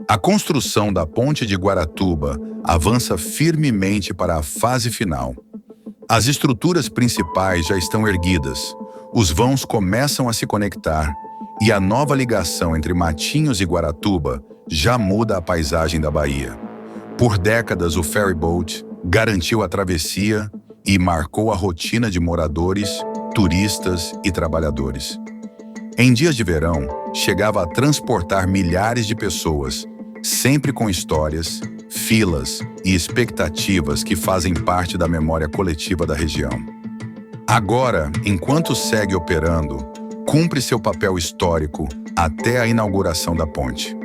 A construção da Ponte de Guaratuba avança firmemente para a fase final. As estruturas principais já estão erguidas, os vãos começam a se conectar e a nova ligação entre Matinhos e Guaratuba já muda a paisagem da Baía. Por décadas, o ferry boat garantiu a travessia e marcou a rotina de moradores, turistas e trabalhadores. Em dias de verão, chegava a transportar milhares de pessoas, sempre com histórias, filas e expectativas que fazem parte da memória coletiva da região. Agora, enquanto segue operando, cumpre seu papel histórico até a inauguração da ponte.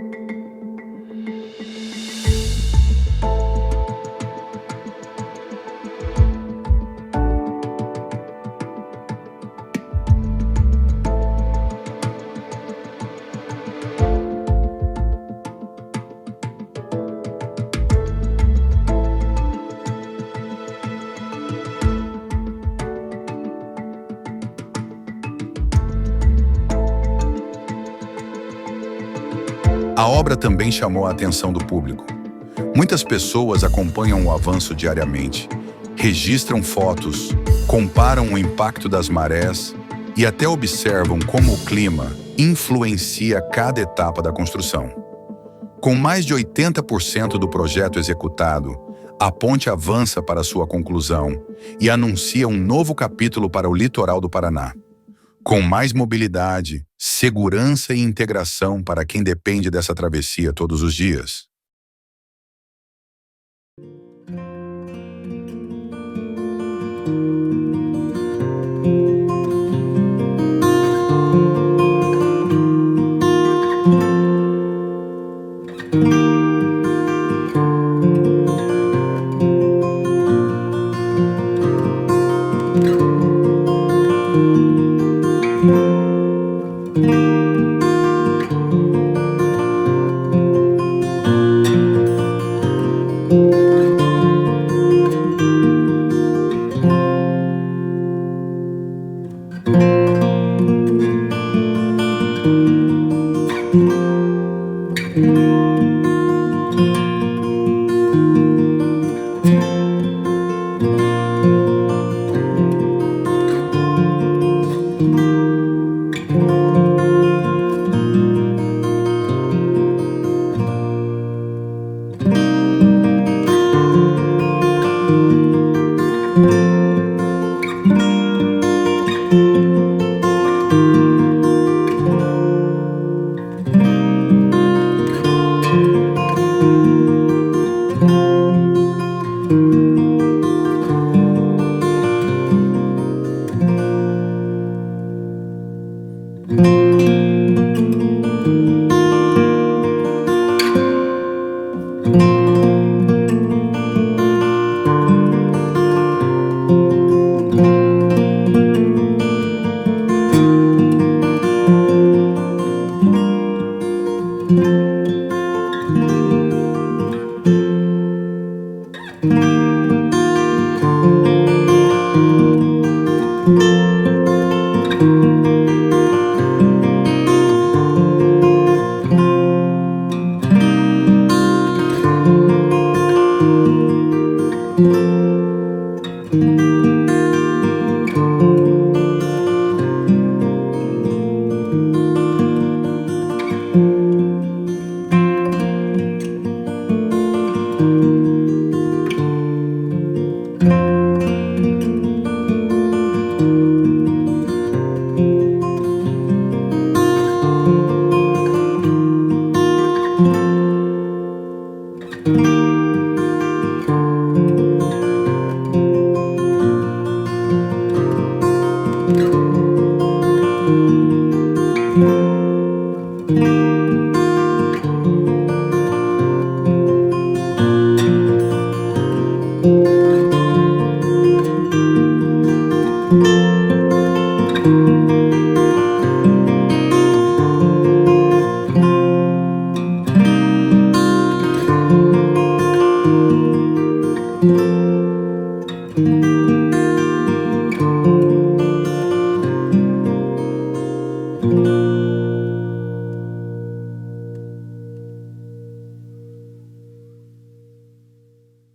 A obra também chamou a atenção do público. Muitas pessoas acompanham o avanço diariamente, registram fotos, comparam o impacto das marés e até observam como o clima influencia cada etapa da construção. Com mais de 80% do projeto executado, a ponte avança para sua conclusão e anuncia um novo capítulo para o litoral do Paraná. Com mais mobilidade, segurança e integração para quem depende dessa travessia todos os dias.